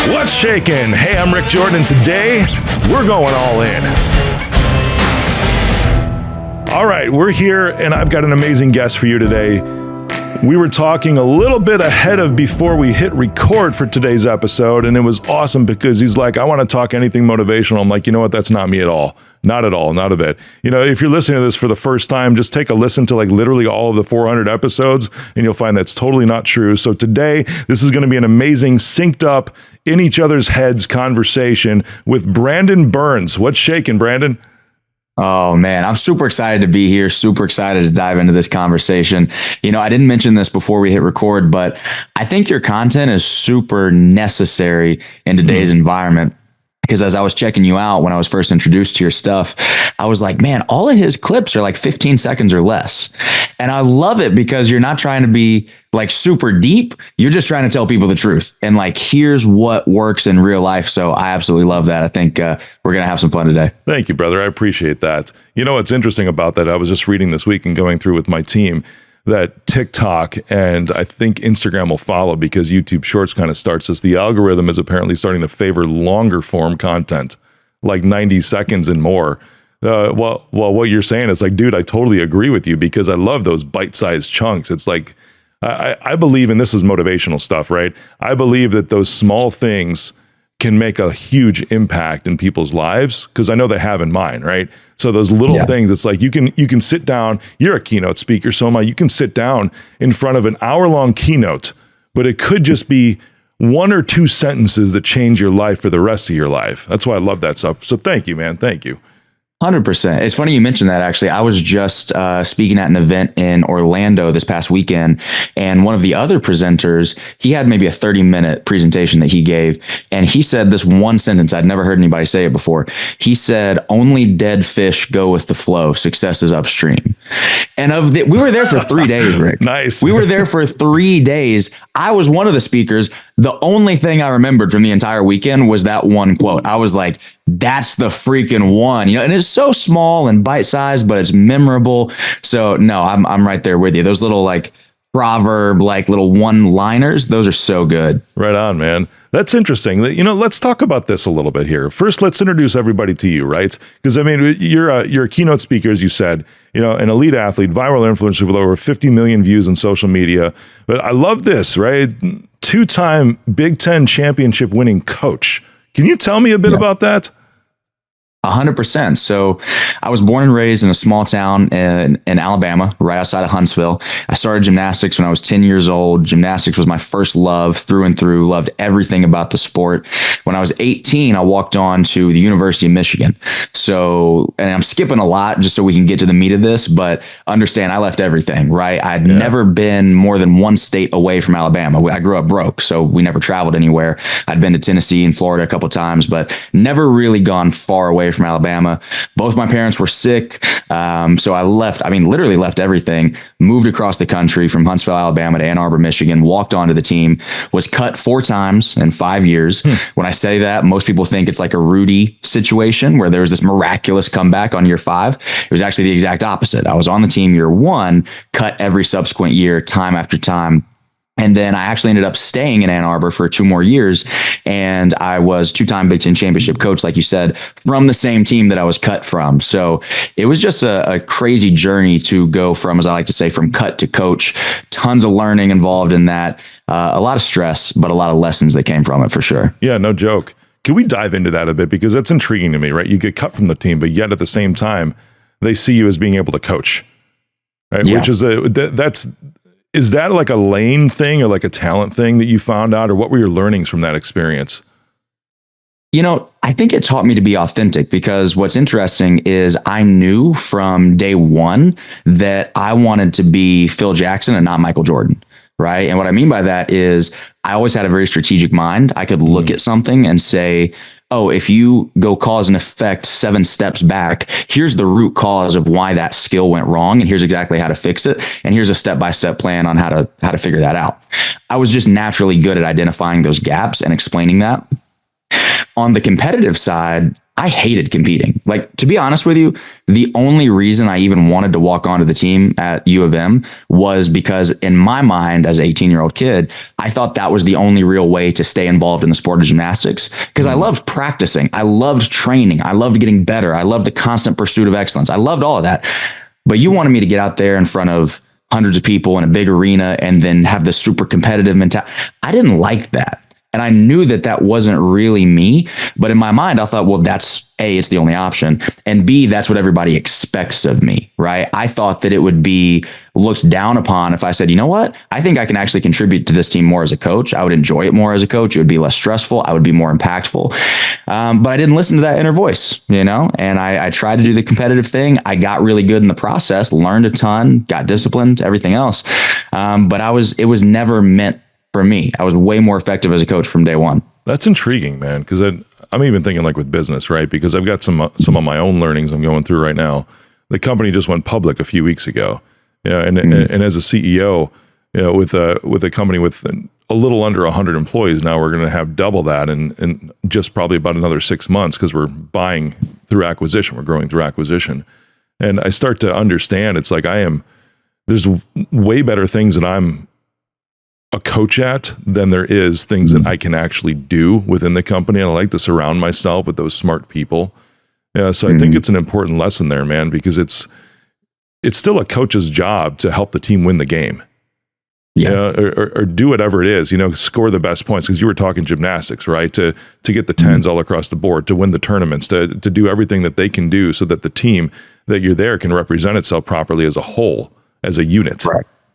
What's shaking? Hey, I'm Rick Jordan, and today we're going all in. All right, we're here, and I've got an amazing guest for you today. We were talking a little bit ahead of before we hit record for today's episode, and it was awesome because he's like, I want to talk anything motivational. I'm like, you know what? That's not me at all. Not at all. Not a bit. You know, if you're listening to this for the first time, just take a listen to like literally all of the 400 episodes, and you'll find that's totally not true. So today, this is going to be an amazing, synced up, in each other's heads conversation with Brandon Burns. What's shaking, Brandon? Oh man, I'm super excited to be here. Super excited to dive into this conversation. You know, I didn't mention this before we hit record, but I think your content is super necessary in today's environment. Because as I was checking you out when I was first introduced to your stuff, I was like, man, all of his clips are like 15 seconds or less. And I love it because you're not trying to be like super deep. You're just trying to tell people the truth. And like, here's what works in real life. So I absolutely love that. I think we're going to have some fun today. Thank you, brother. I appreciate that. You know, what's interesting about that, I was just reading this week and going through with my team that TikTok and I think Instagram will follow because YouTube Shorts kind of starts this. The algorithm is apparently starting to favor longer form content, like 90 seconds and more. Well, what you're saying is like, dude, I totally agree with you because I love those bite-sized chunks. It's like, I believe, and this is motivational stuff, right? I believe that those small things can make a huge impact in people's lives because I know they have in mine, right? So those little things, it's like you can sit down, you're a keynote speaker, so am I, you can sit down in front of an hour-long keynote, but it could just be one or two sentences that change your life for the rest of your life. That's why I love that stuff. So thank you, man. Thank you. 100%. It's funny you mentioned that, actually. I was just speaking at an event in Orlando this past weekend, and one of the other presenters, he had maybe a 30-minute presentation that he gave, and he said this one sentence. I'd never heard anybody say it before. He said, only dead fish go with the flow. Success is upstream. And we were there for 3 days, Rick. Nice. We were there for 3 days. I was one of the speakers. The only thing I remembered from the entire weekend was that one quote. I was like, that's the freaking one, you know, and it's so small and bite-sized, but it's memorable. So no, I'm right there with you. Those little like proverb, like little one-liners, those are so good. Right on, man. That's interesting. You know, let's talk about this a little bit here. First, let's introduce everybody to you, right? Because I mean, you're a keynote speaker, as you said, you know, an elite athlete, viral influencer with over 50 million views on social media. But I love this, right? Two-time Big Ten championship winning coach. Can you tell me a bit about that? 100%. So I was born and raised in a small town in Alabama, right outside of Huntsville. I started gymnastics when I was 10 years old. Gymnastics was my first love through and through, loved everything about the sport. When I was 18, I walked on to the University of Michigan. So, and I'm skipping a lot just so we can get to the meat of this, but understand I left everything, right? I'd never been more than one state away from Alabama. I grew up broke, so we never traveled anywhere. I'd been to Tennessee and Florida a couple of times, but never really gone far away from Alabama. Both my parents were sick. So I literally left everything, moved across the country from Huntsville, Alabama to Ann Arbor, Michigan, walked onto the team, was cut 4 times in 5 years. When I say that, most people think it's like a Rudy situation where there was this miraculous comeback on year 5. It was actually the exact opposite. I was on the team year 1, cut every subsequent year, time after time. And then I actually ended up staying in Ann Arbor for 2 more years. And I was 2-time Big Ten championship coach, like you said, from the same team that I was cut from. So it was just a crazy journey to go from, as I like to say, from cut to coach. Tons of learning involved in that. A lot of stress, but a lot of lessons that came from it for sure. Yeah, no joke. Can we dive into that a bit? Because that's intriguing to me, right? You get cut from the team, but yet at the same time, they see you as being able to coach, right? Yeah. Which is is that like a lane thing or like a talent thing that you found out, or what were your learnings from that experience? You know, I think it taught me to be authentic because what's interesting is I knew from day one that I wanted to be Phil Jackson and not Michael Jordan. Right. And what I mean by that is I always had a very strategic mind. I could look at something and say, oh, if you go cause and effect 7 steps back, here's the root cause of why that skill went wrong. And here's exactly how to fix it. And here's a step-by-step plan on how to figure that out. I was just naturally good at identifying those gaps and explaining that. On the competitive side, I hated competing. Like, to be honest with you, the only reason I even wanted to walk onto the team at U of M was because in my mind as an 18-year-old kid, I thought that was the only real way to stay involved in the sport of gymnastics, because I loved practicing. I loved training. I loved getting better. I loved the constant pursuit of excellence. I loved all of that. But you wanted me to get out there in front of hundreds of people in a big arena and then have this super competitive mentality. I didn't like that. And I knew that that wasn't really me. But in my mind, I thought, well, that's A, it's the only option. And B, that's what everybody expects of me, right? I thought that it would be looked down upon if I said, you know what? I think I can actually contribute to this team more as a coach. I would enjoy it more as a coach. It would be less stressful. I would be more impactful. But I didn't listen to that inner voice, and I tried to do the competitive thing. I got really good in the process, learned a ton, got disciplined, everything else. But it was never meant for me. I was way more effective as a coach from day one. That's intriguing, man. Because I'm even thinking like with business, right? Because I've got some of my own learnings I'm going through right now. The company just went public a few weeks ago, and as a CEO, with a company with a little under 100 employees, now we're going to have double that in just probably about another 6 months, because we're buying through acquisition, we're growing through acquisition, and I start to understand it's like there's way better things that I'm a coach at than there is things that I can actually do within the company. And I like to surround myself with those smart people. Yeah. So I think it's an important lesson there, man, because it's still a coach's job to help the team win the game. Yeah. Or do whatever it is, score the best points. Cause you were talking gymnastics, right? To get the 10s all across the board, to win the tournaments, to do everything that they can do so that the team that you're there can represent itself properly as a whole, as a unit.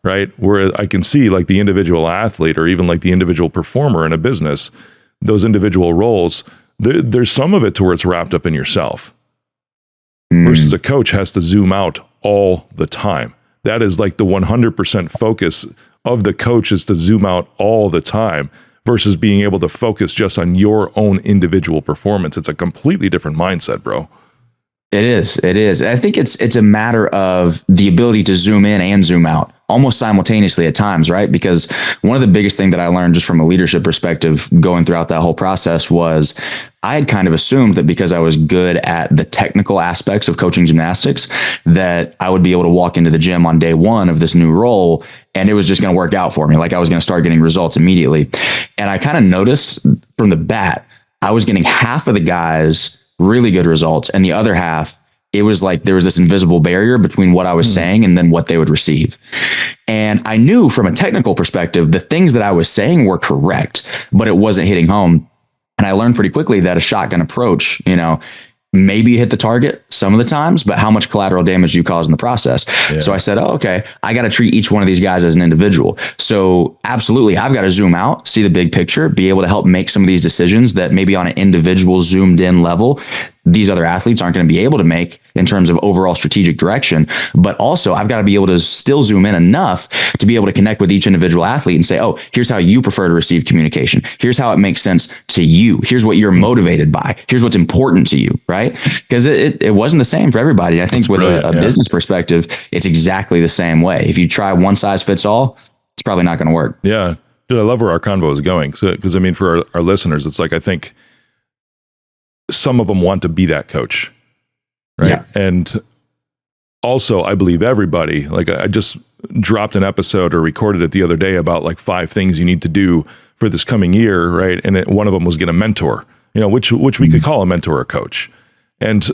Right. Where I can see like the individual athlete or even like the individual performer in a business, those individual roles, there's some of it to where it's wrapped up in yourself versus a coach has to zoom out all the time. That is like the 100% focus of the coach, is to zoom out all the time versus being able to focus just on your own individual performance. It's a completely different mindset, bro. It is. And I think it's a matter of the ability to zoom in and zoom out almost simultaneously at times, right? Because one of the biggest thing that I learned just from a leadership perspective going throughout that whole process was I had kind of assumed that because I was good at the technical aspects of coaching gymnastics, that I would be able to walk into the gym on day one of this new role and it was just going to work out for me. Like I was going to start getting results immediately. And I kind of noticed from the bat, I was getting half of the guys really good results, and the other half, it was like there was this invisible barrier between what I was saying and then what they would receive. And I knew from a technical perspective, the things that I was saying were correct, but it wasn't hitting home. And I learned pretty quickly that a shotgun approach, maybe you hit the target some of the times, but how much collateral damage do you cause in the process? Yeah. So I said, okay, I got to treat each one of these guys as an individual. So absolutely, I've got to zoom out, see the big picture, be able to help make some of these decisions that maybe on an individual zoomed in level, these other athletes aren't going to be able to make in terms of overall strategic direction. But also I've got to be able to still zoom in enough to be able to connect with each individual athlete and say, oh, here's how you prefer to receive communication. Here's how it makes sense to you. Here's what you're motivated by. Here's what's important to you, right? Because it wasn't the same for everybody. I think with a business perspective, it's exactly the same way. If you try one size fits all, it's probably not going to work. Yeah. Dude, I love where our convo is going. Because I mean, for our listeners, it's like, I think some of them want to be that coach, right? Yeah. And also, I believe everybody, like I just dropped an episode or recorded it the other day about like 5 things you need to do for this coming year, right? And one of them was get a mentor, which we could call a mentor or coach. And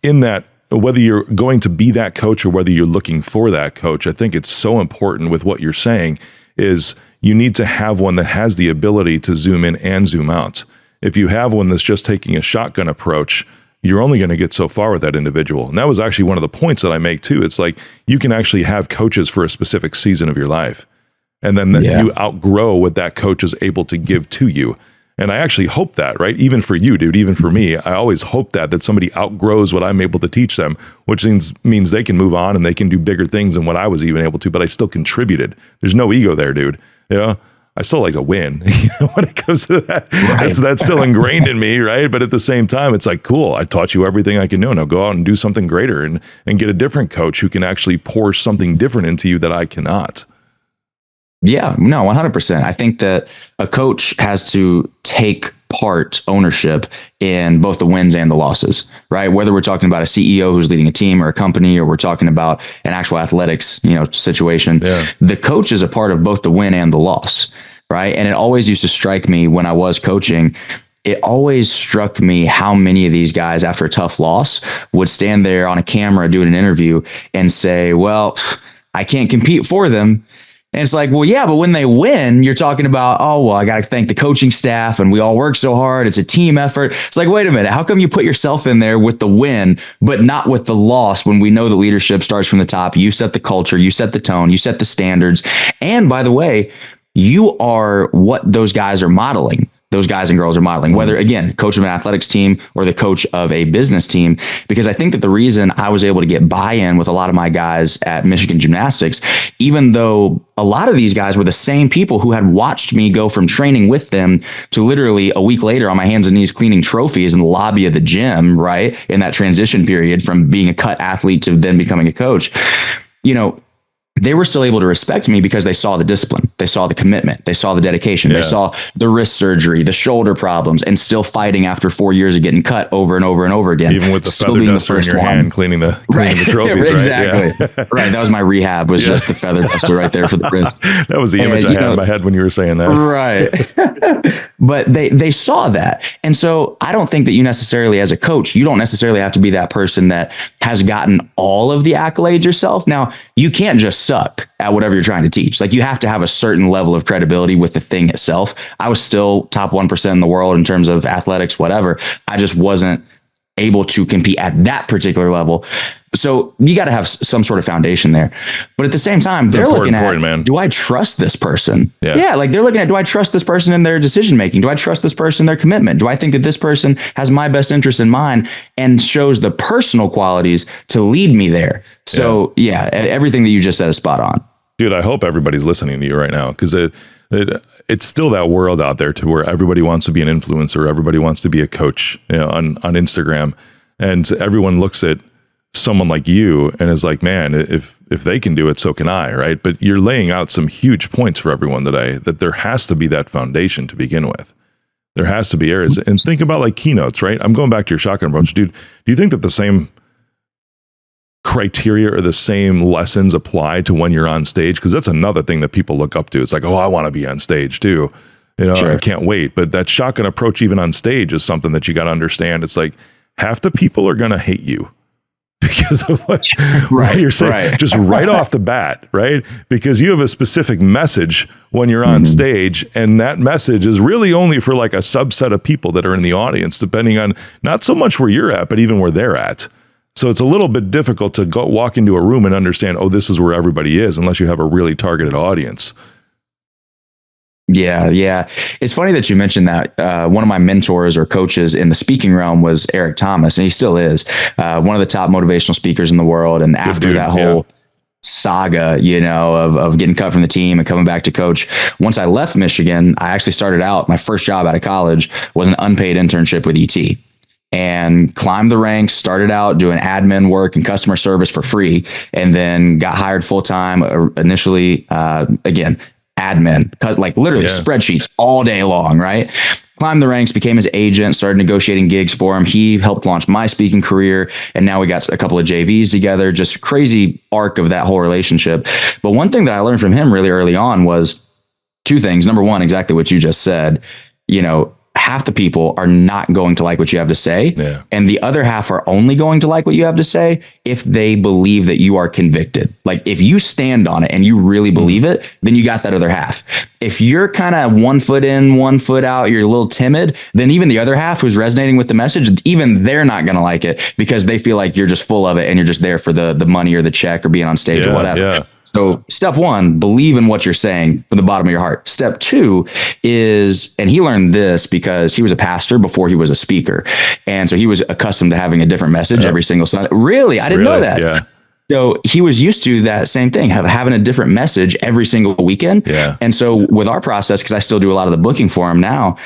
in that, whether you're going to be that coach or whether you're looking for that coach, I think it's so important with what you're saying is you need to have one that has the ability to zoom in and zoom out. If you have one that's just taking a shotgun approach, you're only going to get so far with that individual. And that was actually one of the points that I make too. It's like you can actually have coaches for a specific season of your life. And then you outgrow what that coach is able to give to you. And I actually hope that, right? Even for you, dude, even for me, I always hope that somebody outgrows what I'm able to teach them, which means they can move on and they can do bigger things than what I was even able to, but I still contributed. There's no ego there, dude. I still like to win, when it comes to that. Right. That's still ingrained in me, right? But at the same time, it's like, cool, I taught you everything I can know. Now go out and do something greater and get a different coach who can actually pour something different into you that I cannot. Yeah, no, 100%. I think that a coach has to take part ownership in both the wins and the losses, right? Whether we're talking about a CEO who's leading a team or a company, or we're talking about an actual athletics, situation, the coach is a part of both the win and the loss, right? And it always used to strike me when I was coaching, it always struck me how many of these guys after a tough loss would stand there on a camera doing an interview and say, well, I can't compete for them. And it's like, well, yeah, but when they win, you're talking about, oh, well, I got to thank the coaching staff and we all work so hard. It's a team effort. It's like, wait a minute, how come you put yourself in there with the win, but not with the loss when we know that leadership starts from the top? You set the culture, you set the tone, you set the standards. And by the way, you are what those guys are modeling. Those guys and girls are modeling, whether, again, coach of an athletics team or the coach of a business team, because I think that the reason I was able to get buy-in with a lot of my guys at Michigan Gymnastics, even though a lot of these guys were the same people who had watched me go from training with them to literally a week later on my hands and knees cleaning trophies in the lobby of the gym, right? In that transition period from being a cut athlete to then becoming a coach, they were still able to respect me because they saw the discipline, they saw the commitment, they saw the dedication, they saw the wrist surgery, the shoulder problems, and still fighting after 4 years of getting cut over and over and over again. Even with the still feather duster in your hand, cleaning the trophies, exactly. Right? Yeah. Right. That was my rehab, was just the feather duster right there for the wrist. That was the image I had in my head when you were saying that. Right. But they saw that. And so I don't think that you necessarily, as a coach, you don't necessarily have to be that person that has gotten all of the accolades yourself. Now, you can't just suck at whatever you're trying to teach. Like, you have to have a certain level of credibility with the thing itself. I was still top 1% in the world in terms of athletics, whatever. I just wasn't able to compete at that particular level. So you got to have some sort of foundation there. But at the same time, they're looking at, do I trust this person? Yeah. Like, they're looking at, do I trust this person in their decision making? Do I trust this person in their commitment? Do I think that this person has my best interest in mind and shows the personal qualities to lead me there? So yeah, everything that you just said is spot on. Dude, I hope everybody's listening to you right now, because it's still that world out there to where everybody wants to be an influencer, everybody wants to be a coach, on Instagram, and everyone looks at someone like you and is like, man, if they can do it, so can I, right? But you're laying out some huge points for everyone today, that there has to be that foundation to begin with. There has to be areas. And think about like keynotes, right? I'm going back to your shotgun approach, dude. Do you think that the same criteria or the same lessons apply to when you're on stage? Because that's another thing that people look up to. It's like, oh, I want to be on stage too. Sure. I can't wait. But that shotgun approach, even on stage, is something that you got to understand. It's like, half the people are going to hate you because of what you're saying, just right off the bat, right? Because you have a specific message when you're on stage, and that message is really only for like a subset of people that are in the audience, depending on not so much where you're at, but even where they're at. So it's a little bit difficult to walk into a room and understand, oh, this is where everybody is, unless you have a really targeted audience. Yeah. It's funny that you mentioned that. One of my mentors or coaches in the speaking realm was Eric Thomas, and he still is one of the top motivational speakers in the world. And after that whole saga, of getting cut from the team and coming back to coach, once I left Michigan, I actually started out, my first job out of college was an unpaid internship with ET. And climbed the ranks, started out doing admin work and customer service for free, and then got hired full-time initially, again, admin, like literally spreadsheets all day long, right? Climbed the ranks, became his agent, started negotiating gigs for him. He helped launch my speaking career, and now we got a couple of JVs together. Just crazy arc of that whole relationship. But one thing that I learned from him really early on was two things. Number one, exactly what you just said, half the people are not going to like what you have to say. Yeah. And the other half are only going to like what you have to say if they believe that you are convicted. Like, if you stand on it and you really believe it, then you got that other half. If you're kind of 1 foot in, 1 foot out, you're a little timid, then even the other half who's resonating with the message, even they're not going to like it because they feel like you're just full of it and you're just there for the money or the check or being on stage or whatever. Yeah. So step one, believe in what you're saying from the bottom of your heart. Step two is, and he learned this because he was a pastor before he was a speaker. And so he was accustomed to having a different message every single Sunday. Really? I didn't know that. Yeah. So he was used to that same thing, having a different message every single weekend. Yeah. And so with our process, because I still do a lot of the booking for him now,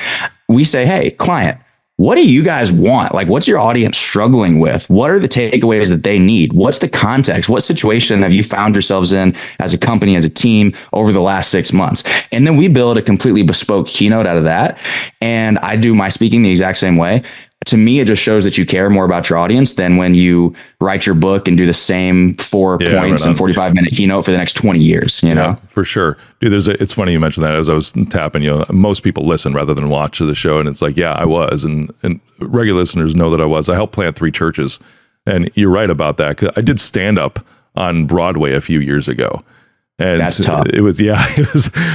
we say, hey, client, what do you guys want? Like, what's your audience struggling with? What are the takeaways that they need? What's the context? What situation have you found yourselves in as a company, as a team over the last 6 months? And then we build a completely bespoke keynote out of that. And I do my speaking the exact same way. To me, it just shows that you care more about your audience than when you write your book and do the same 4 points and 45-minute keynote for the next 20 years, you know? For sure. Dude, it's funny you mentioned that. As I was tapping, most people listen rather than watch the show. And it's like, yeah, I was. And regular listeners know that I was. I helped plant 3 churches. And you're right about that. 'Cause I did stand up on Broadway a few years ago. And that's tough. It was.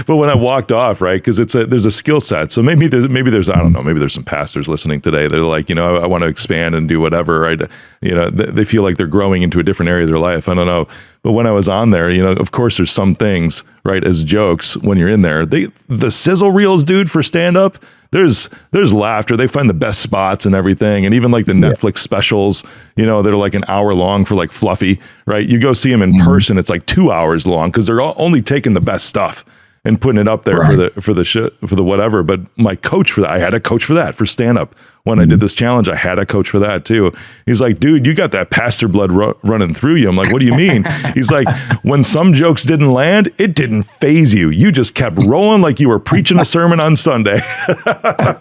But when I walked off, right, because there's a skill set. So maybe there's I don't know, maybe there's some pastors listening today. They're like, I want to expand and do whatever. Right, they feel like they're growing into a different area of their life. I don't know. But when I was on there, of course, there's some things, right, as jokes when you're in there. The sizzle reels, dude, for stand up. There's laughter. They find the best spots and everything. And even like the Netflix specials, they're like an hour long for like Fluffy, right? You go see them in person, it's like 2 hours long because they're only taking the best stuff and putting it up there for the whatever. But my coach for that, I had a coach for that for stand up. When I did this challenge, I had a coach for that too. He's like, dude, you got that pastor blood running through you. I'm like, what do you mean? He's like, when some jokes didn't land, it didn't phase you. You just kept rolling like you were preaching a sermon on Sunday.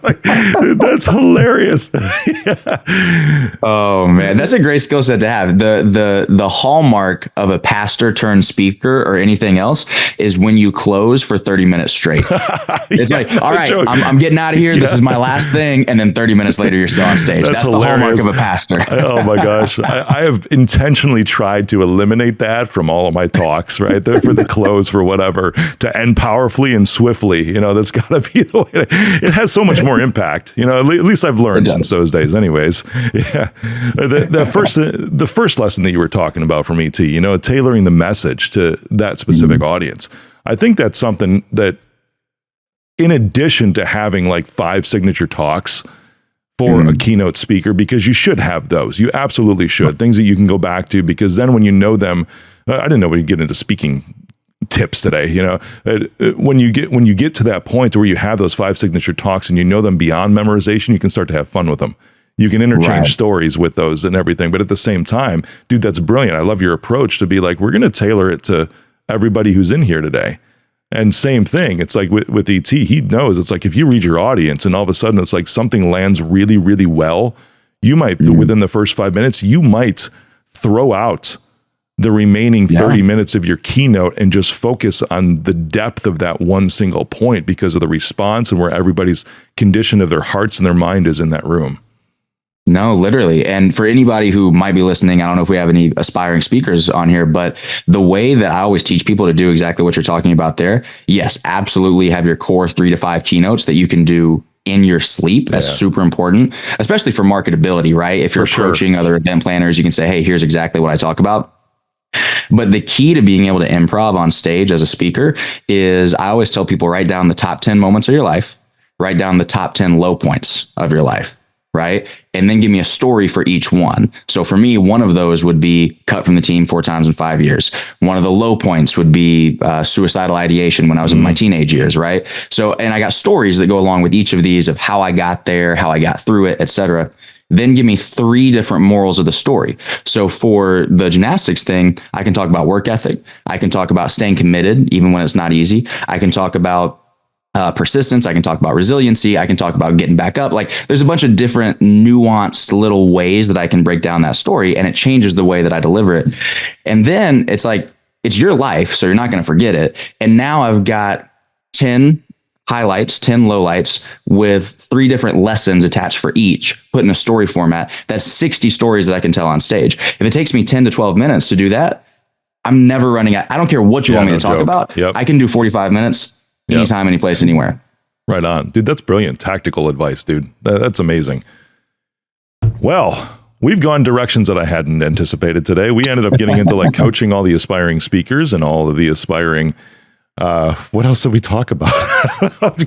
Like, that's hilarious. Oh man, that's a great skill set to have. The hallmark of a pastor turned speaker or anything else is when you close for 30 minutes straight. It's like, all right, I'm getting out of here. This is my last thing. And then 30 minutes later, you're still on stage. That's the hallmark of a pastor. Oh my gosh. I have intentionally tried to eliminate that from all of my talks, right? For the close, for whatever, to end powerfully and swiftly. That's got to be the way. It has so much more impact. At least I've learned since those days anyways. Yeah. The first lesson that you were talking about from ET, tailoring the message to that specific audience. I think that's something that, in addition to having like 5 signature talks for a keynote speaker, because you should have those. You absolutely should. Things that you can go back to, because then when you know them, I didn't know we get into speaking tips today. When you get to that point where you have those 5 signature talks and you know them beyond memorization, you can start to have fun with them. You can interchange stories with those and everything. But at the same time, dude, that's brilliant. I love your approach to be like, we're going to tailor it to everybody who's in here today. And same thing, it's like with ET, he knows, it's like if you read your audience and all of a sudden it's like something lands really, really well, you might, within the first 5 minutes, you might throw out the remaining 30 minutes of your keynote and just focus on the depth of that one single point because of the response and where everybody's condition of their hearts and their mind is in that room. No, literally. And for anybody who might be listening, I don't know if we have any aspiring speakers on here, but the way that I always teach people to do exactly what you're talking about there, yes, absolutely have your core 3 to 5 keynotes that you can do in your sleep. That's super important, especially for marketability, right? If you're approaching other event planners, you can say, hey, here's exactly what I talk about. But the key to being able to improv on stage as a speaker is, I always tell people, write down the top 10 moments of your life, write down the top 10 low points of your life. Right. And then give me a story for each one. So for me, one of those would be cut from the team 4 times in 5 years. One of the low points would be suicidal ideation when I was in my teenage years. Right. So, and I got stories that go along with each of these of how I got there, how I got through it, etc. Then give me 3 different morals of the story. So for the gymnastics thing, I can talk about work ethic. I can talk about staying committed, even when it's not easy. I can talk about persistence. I can talk about resiliency. I can talk about getting back up. Like, there's a bunch of different nuanced little ways that I can break down that story, and it changes the way that I deliver it. And then it's like, it's your life, so you're not going to forget it. And now I've got 10 highlights, 10 lowlights with 3 different lessons attached for each, put in a story format. That's 60 stories that I can tell on stage. If it takes me 10 to 12 minutes to do that, I'm never running out. I don't care what you want me to talk about. I can do 45 minutes. Anytime, any place, anywhere. Right on. Dude, that's brilliant. Tactical advice, dude. That's amazing. Well, we've gone directions that I hadn't anticipated today. We ended up getting into like coaching all the aspiring speakers and all of the aspiring, what else did we talk about?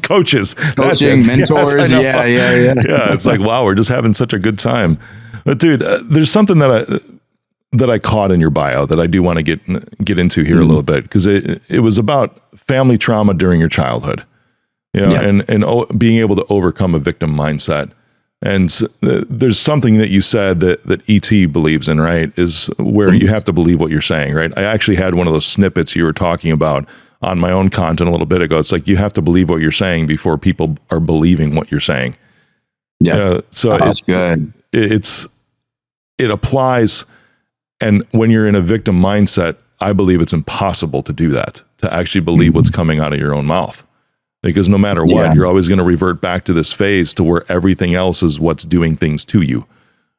Coaches. Coaching, mentors. Yeah. Yeah, it's like, wow, we're just having such a good time. But dude, there's something that I caught in your bio that I do want to get into here a little bit, because it was about family trauma during your childhood, and being able to overcome a victim mindset. And there's something that you said that ET believes in, right? Is where you have to believe what you're saying, right? I actually had one of those snippets you were talking about on my own content a little bit ago. It's like you have to believe what you're saying before people are believing what you're saying. Yeah. So that's good. It applies. And when you're in a victim mindset, I believe it's impossible to do that, to actually believe what's coming out of your own mouth. Because no matter what, you're always going to revert back to this phase to where everything else is what's doing things to you,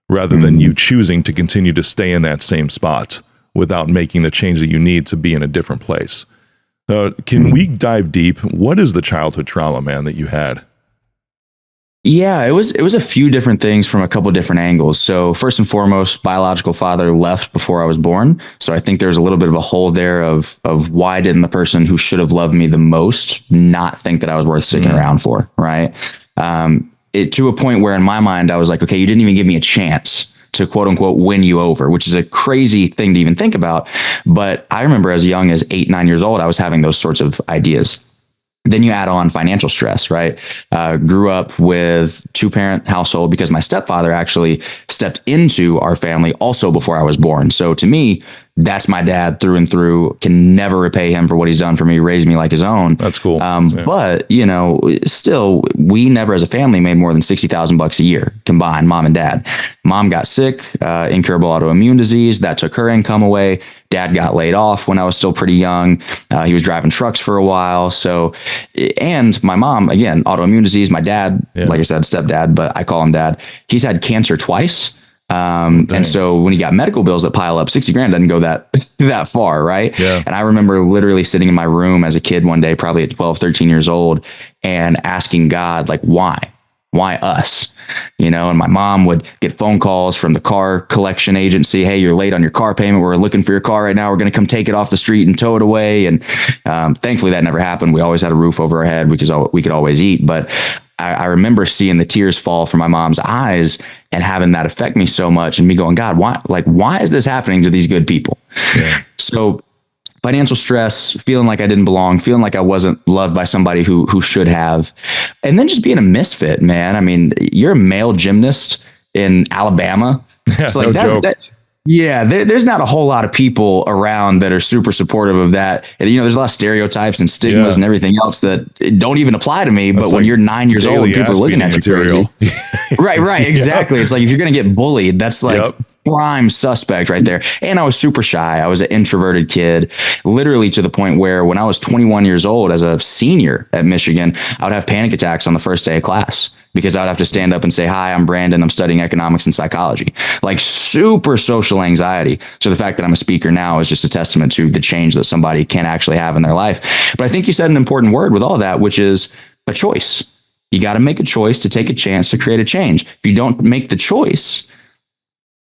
rather than you choosing to continue to stay in that same spot without making the change that you need to be in a different place. Can we dive deep? What is the childhood trauma, man, that you had? Yeah, it was a few different things from a couple different angles. So first and foremost, biological father left before I was born. So I think there was a little bit of a hole there of why didn't the person who should have loved me the most not think that I was worth sticking around for, right? It to a point where in my mind I was like, okay, you didn't even give me a chance to quote unquote win you over, which is a crazy thing to even think about. But I remember as young as 8, 9 years old, I was having those sorts of ideas. Then you add on financial stress, right? Grew up with 2-parent household because my stepfather actually stepped into our family also before I was born. So to me, that's my dad through and through. Can never repay him for what he's done for me, raised me like his own. That's cool. But still, we never as a family made more than $60,000 a year combined, mom and dad. Mom got sick, incurable autoimmune disease. That took her income away. Dad got laid off when I was still pretty young. He was driving trucks for a while. So, and my mom, again, autoimmune disease. My dad, like I said, stepdad, but I call him dad. He's had cancer twice. And so when you got medical bills that pile up, 60 grand doesn't go that far. Right. Yeah. And I remember literally sitting in my room as a kid one day, probably at 12, 13 years old, and asking God, like, why us? And my mom would get phone calls from the car collection agency. Hey, you're late on your car payment. We're looking for your car right now. We're going to come take it off the street and tow it away. And, thankfully that never happened. We always had a roof over our head because we could always eat. But I remember seeing the tears fall from my mom's eyes and having that affect me so much, and me going, God, why is this happening to these good people? Yeah. So financial stress, feeling like I didn't belong, feeling like I wasn't loved by somebody who should have. And then just being a misfit, man. I mean, you're a male gymnast in Alabama. It's like, there's not a whole lot of people around that are super supportive of that. And, there's a lot of stereotypes and stigmas and everything else that don't even apply to me. But when you're 9 years old, people are looking at you crazy. Right. Exactly. It's like, if you're going to get bullied, that's like prime suspect right there. And I was super shy. I was an introverted kid, literally to the point where when I was 21 years old, as a senior at Michigan, I would have panic attacks on the first day of class, because I'd have to stand up and say, hi, I'm Brandon. I'm studying economics and psychology. Like, super social anxiety. So the fact that I'm a speaker now is just a testament to the change that somebody can actually have in their life. But I think you said an important word with all that, which is a choice. You got to make a choice to take a chance to create a change. If you don't make the choice,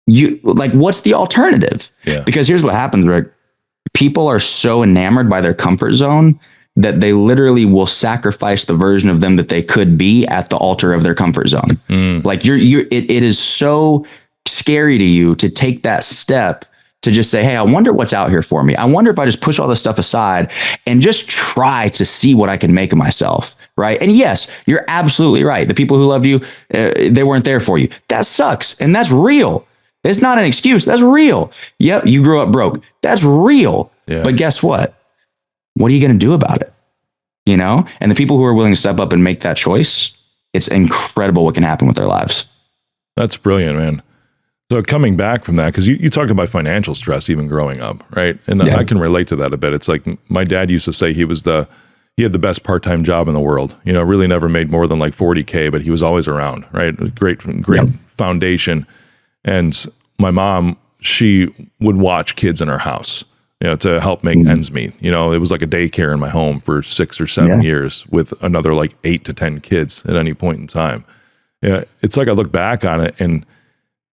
what's the alternative? Yeah. Because here's what happens, Rick. People are so enamored by their comfort zone that they literally will sacrifice the version of them that they could be at the altar of their comfort zone. Like it is so scary to you to take that step to just say, hey, I wonder what's out here for me. I wonder if I just push all this stuff aside and just try to see what I can make of myself. Right. And yes, you're absolutely right. The people who loved you, they weren't there for you. That sucks. And that's real. It's not an excuse. That's real. Yep. You grew up broke. That's real. Yeah. But guess what? What are you going to do about it? And the people who are willing to step up and make that choice, it's incredible what can happen with their lives. That's brilliant, man. So coming back from that, because you talked about financial stress even growing up, right? And I can relate to that a bit. It's like my dad used to say he had the best part-time job in the world. Really never made more than like 40K, but he was always around, right? Great foundation. And my mom, she would watch kids in our house, to help make ends meet. It was like a daycare in my home for 6 or 7 years with another like 8 to 10 kids at any point in time. Yeah, it's like I look back on it, and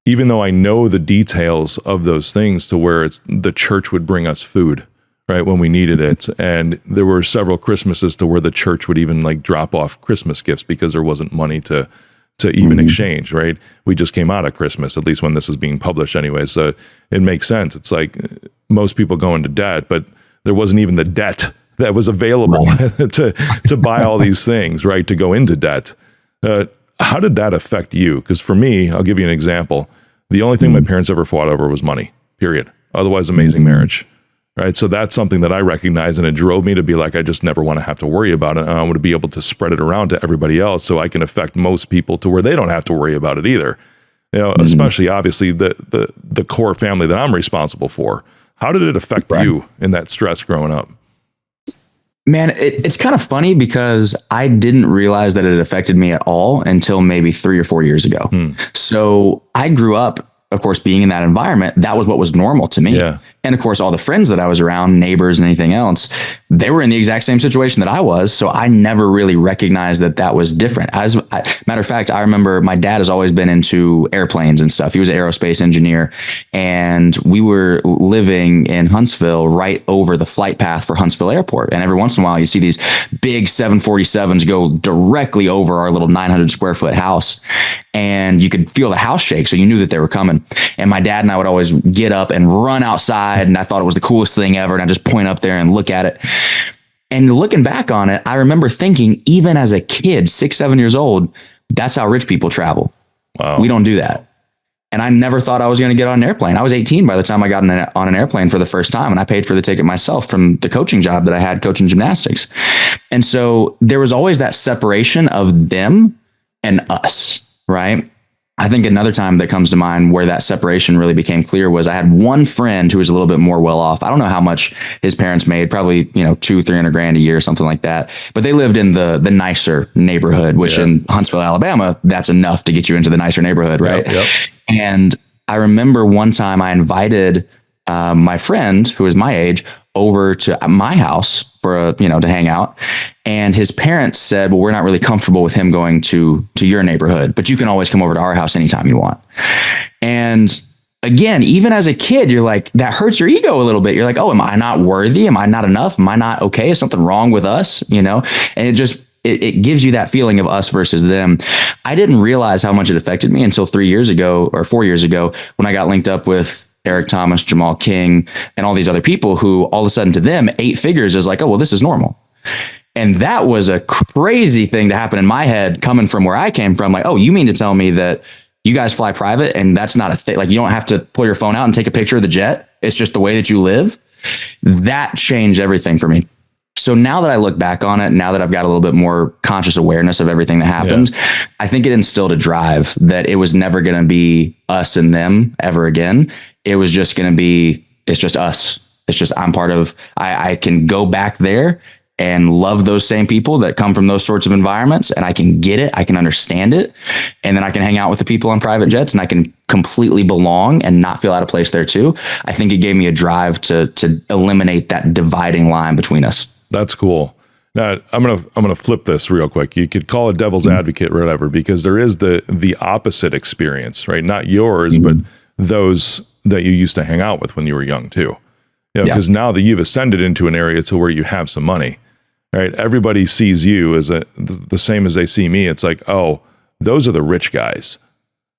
even though I know the details of those things, to where the church would bring us food, right, when we needed it. And there were several Christmases to where the church would even like drop off Christmas gifts because there wasn't money to even exchange, right? We just came out of Christmas, at least when this is being published anyway. So it makes sense. It's like most people go into debt, but there wasn't even the debt that was available to buy all these things, right? To go into debt. how did that affect you? Because for me, I'll give you an example. The only thing my parents ever fought over was money, period. Otherwise, amazing marriage, right? So that's something that I recognize, and it drove me to be like, I just never want to have to worry about it. And I want to be able to spread it around to everybody else so I can affect most people to where they don't have to worry about it either. Especially obviously the core family that I'm responsible for. How did it affect you in that stress growing up? Man, it's kind of funny because I didn't realize that it affected me at all until maybe 3 or 4 years ago. So I grew up, of course, being in that environment. That was what was normal to me. Yeah. And of course, all the friends that I was around, neighbors and anything else, they were in the exact same situation that I was. So I never really recognized that that was different. Matter of fact, I remember my dad has always been into airplanes and stuff. He was an aerospace engineer, and we were living in Huntsville right over the flight path for Huntsville Airport. And every once in a while, you see these big 747s go directly over our little 900 square foot house. And you could feel the house shake. So you knew that they were coming. And my dad and I would always get up and run outside. And I thought it was the coolest thing ever. And I just point up there and look at it. And looking back on it, I remember thinking, even as a kid, 6, 7 years old, that's how rich people travel. Wow. We don't do that. And I never thought I was going to get on an airplane. I was 18 by the time I got on an airplane for the first time. And I paid for the ticket myself from the coaching job that I had coaching gymnastics. And so there was always that separation of them and us, right? I think another time that comes to mind where that separation really became clear was I had one friend who was a little bit more well off. I don't know how much his parents made, probably, $200-300 a year, something like that. But they lived in the nicer neighborhood, which in Huntsville, Alabama, that's enough to get you into the nicer neighborhood, right? Yep. And I remember one time I invited my friend who was my age over to my house for to hang out. And his parents said, well, we're not really comfortable with him going to your neighborhood, but you can always come over to our house anytime you want. And again, even as a kid, you're like, that hurts your ego a little bit. You're like, oh, am I not worthy? Am I not enough? Am I not okay? Is something wrong with us? And it gives you that feeling of us versus them. I didn't realize how much it affected me until 3 years ago or 4 years ago when I got linked up with Eric Thomas, Jamal King, and all these other people who all of a sudden to them, 8 figures is like, oh, well, this is normal. And that was a crazy thing to happen in my head coming from where I came from. Like, oh, you mean to tell me that you guys fly private and that's not a thing? Like, you don't have to pull your phone out and take a picture of the jet. It's just the way that you live. That changed everything for me. So now that I look back on it, now that I've got a little bit more conscious awareness of everything that happened, I think it instilled a drive that it was never going to be us and them ever again. It was just going to be, it's just us. It's just, I can go back there and love those same people that come from those sorts of environments, and I can get it. I can understand it. And then I can hang out with the people on private jets and I can completely belong and not feel out of place there too. I think it gave me a drive to eliminate that dividing line between us. That's cool. Now I'm gonna flip this real quick. You could call it devil's advocate or whatever, because there is the opposite experience, right? Not yours, but those that you used to hang out with when you were young too. Because now that you've ascended into an area to where you have some money, right? Everybody sees you as the same as they see me. It's like, oh, those are the rich guys.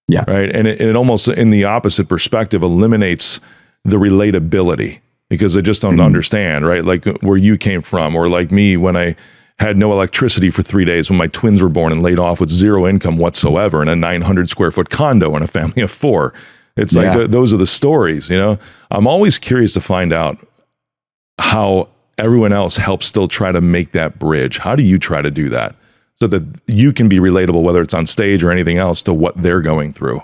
Yeah. Right. And it almost in the opposite perspective eliminates the relatability because they just don't understand, right? Like where you came from, or like me when I had no electricity for 3 days when my twins were born and laid off with zero income whatsoever in a 900 square foot condo and a family of 4. It's like those are the stories, I'm always curious to find out how everyone else helps still try to make that bridge. How do you try to do that so that you can be relatable, whether it's on stage or anything else, to what they're going through?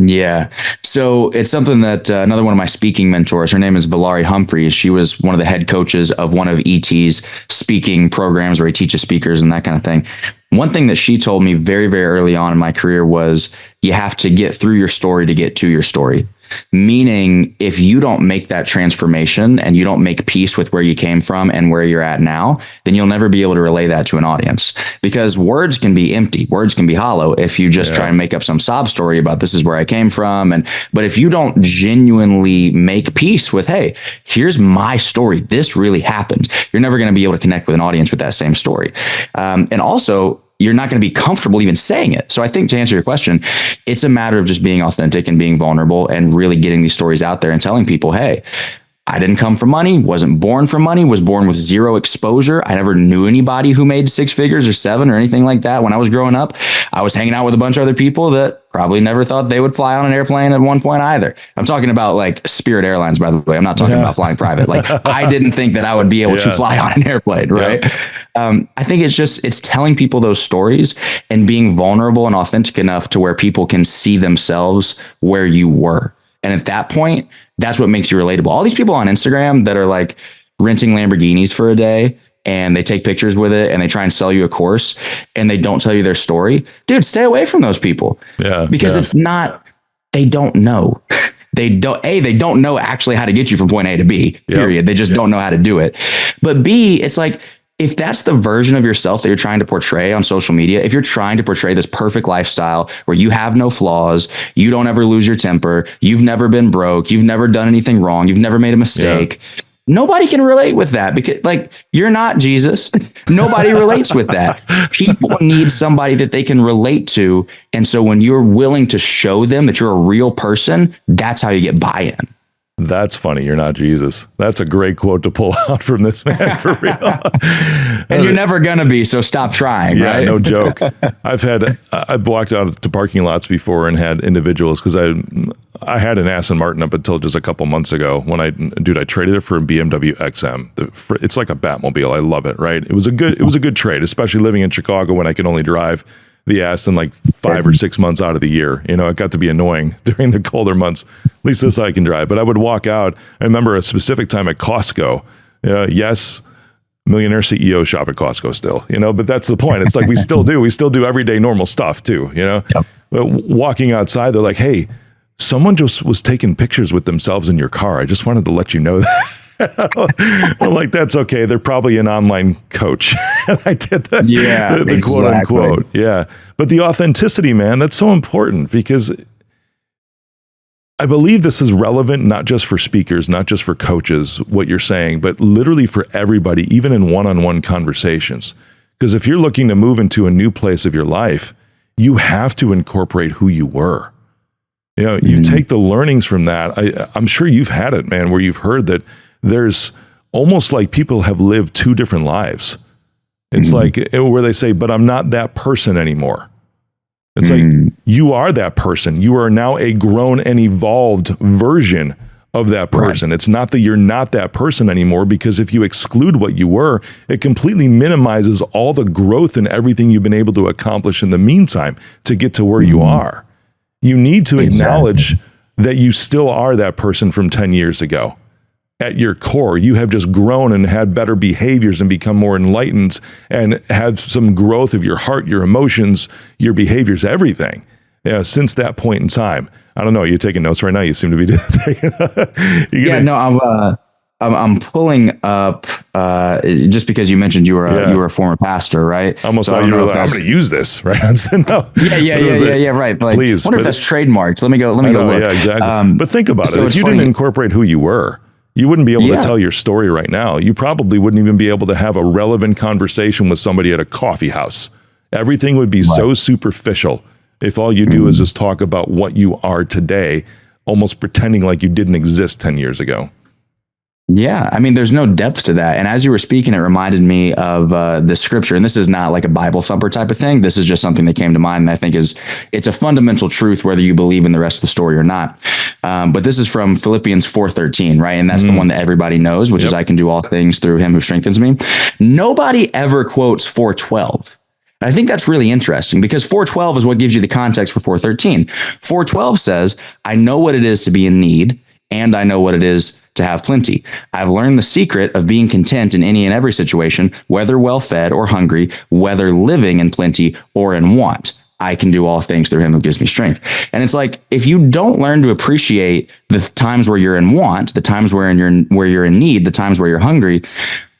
Yeah. So it's something that another one of my speaking mentors, her name is Valerie Humphreys. She was one of the head coaches of one of ET's speaking programs where he teaches speakers and that kind of thing. One thing that she told me very, very early on in my career was you have to get through your story to get to your story. Meaning, if you don't make that transformation and you don't make peace with where you came from and where you're at now, then you'll never be able to relay that to an audience, because words can be empty. Words can be hollow if you just try and make up some sob story about this is where I came from. But if you don't genuinely make peace with, hey, here's my story, this really happened, you're never going to be able to connect with an audience with that same story. And also, you're not going to be comfortable even saying it. So I think to answer your question, it's a matter of just being authentic and being vulnerable and really getting these stories out there and telling people, hey, I didn't come from money, wasn't born from money, was born with zero exposure. I never knew anybody who made 6 figures or 7 or anything like that when I was growing up. I was hanging out with a bunch of other people that probably never thought they would fly on an airplane at one point either. I'm talking about like Spirit Airlines, by the way. I'm not talking about flying private. Like I didn't think that I would be able to fly on an airplane, right? I think it's telling people those stories and being vulnerable and authentic enough to where people can see themselves where you were. And at that point, that's what makes you relatable. All these people on Instagram that are like renting Lamborghinis for a day and they take pictures with it and they try and sell you a course and they don't tell you their story. Dude, stay away from those people. Yeah. Because it's not, they don't know. They don't know actually how to get you from point A to B, period. They just don't know how to do it. But B, it's like, if that's the version of yourself that you're trying to portray on social media, if you're trying to portray this perfect lifestyle where you have no flaws, you don't ever lose your temper, you've never been broke, you've never done anything wrong, you've never made a mistake, nobody can relate with that because like you're not Jesus. Nobody relates with that. People need somebody that they can relate to. And so when you're willing to show them that you're a real person, that's how you get buy-in. That's funny. You're not Jesus. That's a great quote to pull out from this man for real. And you're never going to be, so stop trying, right? No joke. I've walked out to parking lots before and had individuals because I had an Aston Martin up until just a couple months ago when I traded it for a BMW XM. It's like a Batmobile. I love it, right? It was a good trade, especially living in Chicago when I could only drive the Aston like 5 or 6 months out of the year. You know, it got to be annoying during the colder months. At least this I can drive. But I would walk out. I remember a specific time at Costco. Yes, millionaire CEO shop at Costco still, but that's the point. It's like we still do everyday normal stuff too, But walking outside, they're like, hey, someone just was taking pictures with themselves in your car. I just wanted to let you know that. I'm like, that's okay. They're probably an online coach. I did that. Yeah, the quote unquote. Yeah. But the authenticity, man, that's so important because I believe this is relevant, not just for speakers, not just for coaches, what you're saying, but literally for everybody, even in one-on-one conversations. Because if you're looking to move into a new place of your life, you have to incorporate who you were. You take the learnings from that. I'm sure you've had it, man, where you've heard that there's almost like people have lived two different lives. It's like where they say, but I'm not that person anymore. It's like you are that person. You are now a grown and evolved version of that person. Right. It's not that you're not that person anymore, because if you exclude what you were, it completely minimizes all the growth and everything you've been able to accomplish in the meantime to get to where you are. You need to acknowledge that you still are that person from 10 years ago. At your core, you have just grown and had better behaviors and become more enlightened and had some growth of your heart, your emotions, your behaviors, everything. Since that point in time. I don't know. You're taking notes right now. You seem to be taking. I'm pulling up just because you mentioned you were a former pastor, right? Almost, so I don't know if I'm going to use this, right? No. Yeah, right. But like, please, wonder if that's trademarked. Let me go look. Yeah, exactly. But think about it. If you didn't incorporate who you were, you wouldn't be able to tell your story right now. You probably wouldn't even be able to have a relevant conversation with somebody at a coffee house. Everything would be so superficial if all you do is just talk about what you are today, almost pretending like you didn't exist 10 years ago. Yeah, I mean, there's no depth to that. And as you were speaking, it reminded me of the scripture. And this is not like a Bible thumper type of thing. This is just something that came to mind. And I think it's a fundamental truth, whether you believe in the rest of the story or not. But this is from Philippians 4:13, right? And that's the one that everybody knows, which is I can do all things through him who strengthens me. Nobody ever quotes 4:12. I think that's really interesting because 4:12 is what gives you the context for 4:13. 4:12 says, I know what it is to be in need, and I know what it is to have plenty. I've learned the secret of being content in any and every situation, whether well-fed or hungry, whether living in plenty or in want. I can do all things through him who gives me strength. And it's like, if you don't learn to appreciate the times where you're in want, the times where you're in need, the times where you're hungry,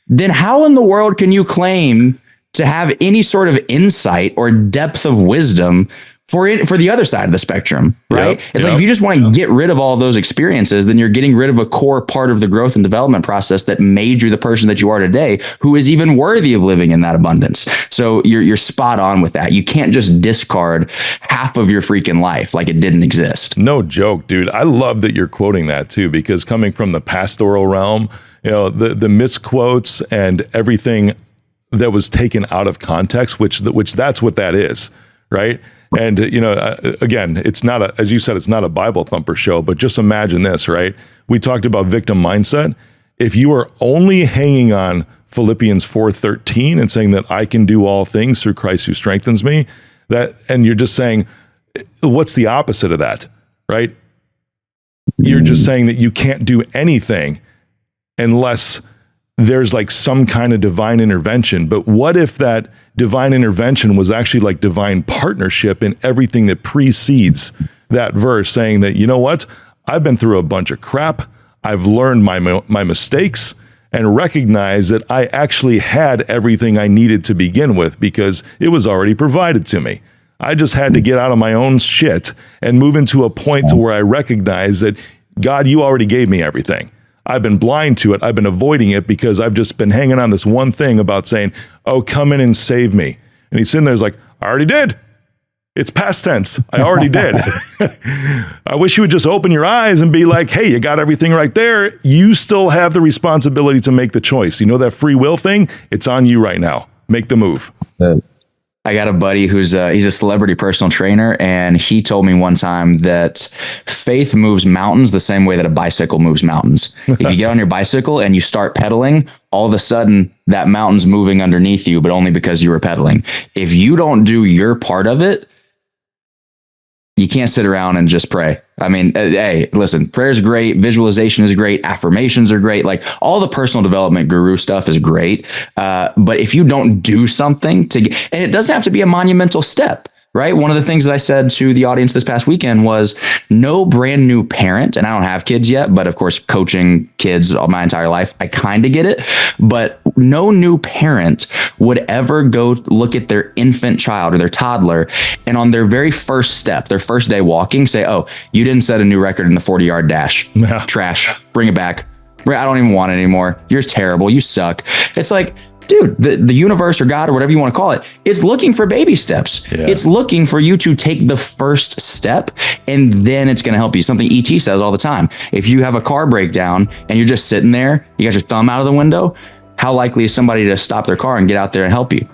then how in the world can you claim to have any sort of insight or depth of wisdom for the other side of the spectrum, right? It's like, if you just want to get rid of all of those experiences, then you're getting rid of a core part of the growth and development process that made you the person that you are today, who is even worthy of living in that abundance. So you're spot on with that. You can't just discard half of your freaking life like it didn't exist. No joke, dude. I love that you're quoting that too, because coming from the pastoral realm, the misquotes and everything that was taken out of context, which that's what that is. right? And, again, it's not as you said, it's not a Bible thumper show, but just imagine this, right? We talked about victim mindset. If you are only hanging on Philippians 4:13 and saying that I can do all things through Christ who strengthens me, and you're just saying, what's the opposite of that, right? You're just saying that you can't do anything unless there's like some kind of divine intervention. But what if that divine intervention was actually like divine partnership in everything that precedes that verse, saying that, you know what, I've been through a bunch of crap. I've learned my mistakes and recognized that I actually had everything I needed to begin with because it was already provided to me. I just had to get out of my own shit and move into a point to where I recognize that, God, you already gave me everything. I've been blind to it. I've been avoiding it because I've just been hanging on this one thing about saying, oh, come in and save me. And he's sitting there, he's like, I already did. It's past tense. I already did. I wish you would just open your eyes and be like, hey, you got everything right there. You still have the responsibility to make the choice. You know that free will thing? It's on you right now. Make the move. I got a buddy who's he's a celebrity personal trainer, and he told me one time that faith moves mountains the same way that a bicycle moves mountains. If you get on your bicycle and you start pedaling, all of a sudden that mountain's moving underneath you, but only because you were pedaling. If you don't do your part of it, you can't sit around and just pray. I mean, hey, listen, prayer is great. Visualization is great. Affirmations are great. Like all the personal development guru stuff is great. But if you don't do something and it doesn't have to be a monumental step, right? One of the things that I said to the audience this past weekend was no brand new parent, and I don't have kids yet, but of course, coaching kids all my entire life, I kind of get it. But no new parent would ever go look at their infant child or their toddler and on their very first step, their first day walking, say, oh, you didn't set a new record in the 40-yard dash. Yeah. Trash. Bring it back. I don't even want it anymore. You're terrible. You suck. It's like, dude, the universe or God or whatever you want to call it, it's looking for baby steps. Yeah. It's looking for you to take the first step, and then it's going to help you. Something ET says all the time. If you have a car breakdown and you're just sitting there, you got your thumb out of the window, how likely is somebody to stop their car and get out there and help you?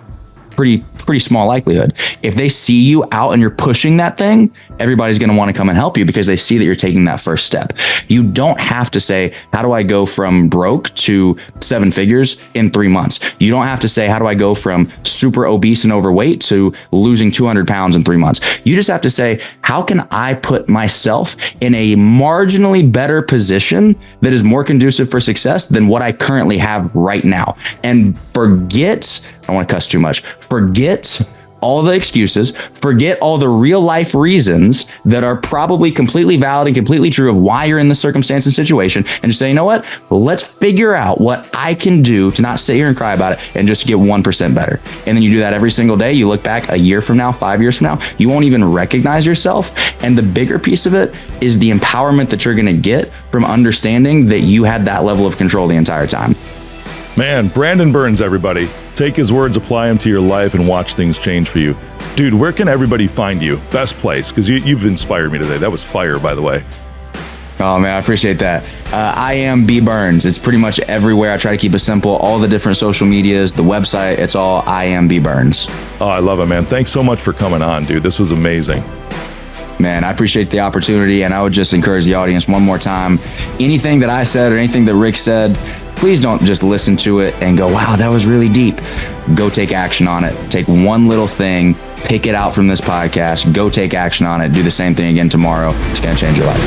Pretty small likelihood. If they see you out and you're pushing that thing, everybody's going to want to come and help you because they see that you're taking that first step. You don't have to say, how do I go from broke to 7 figures in 3 months? You don't have to say, how do I go from super obese and overweight to losing 200 pounds in 3 months? You just have to say, how can I put myself in a marginally better position that is more conducive for success than what I currently have right now? And forget, I don't want to cuss too much, forget all the excuses, forget all the real life reasons that are probably completely valid and completely true of why you're in this circumstance and situation, and just say, you know what, let's figure out what I can do to not sit here and cry about it and just get 1% better. And then you do that every single day. You look back a year from now, 5 years from now, you won't even recognize yourself. And the bigger piece of it is the empowerment that you're going to get from understanding that you had that level of control the entire time. Man, Brandon Burns, everybody. Take his words, apply them to your life, and watch things change for you. Dude, where can everybody find you? Best place, because you've inspired me today. That was fire, by the way. Oh, man, I appreciate that. I am B Burns. It's pretty much everywhere. I try to keep it simple. All the different social medias, the website, it's all I am B Burns. Oh, I love it, man. Thanks so much for coming on, dude. This was amazing. Man, I appreciate the opportunity, and I would just encourage the audience one more time. Anything that I said or anything that Rick said, please don't just listen to it and go, wow, that was really deep. Go take action on it. Take one little thing, pick it out from this podcast, go take action on it. Do the same thing again tomorrow. It's going to change your life.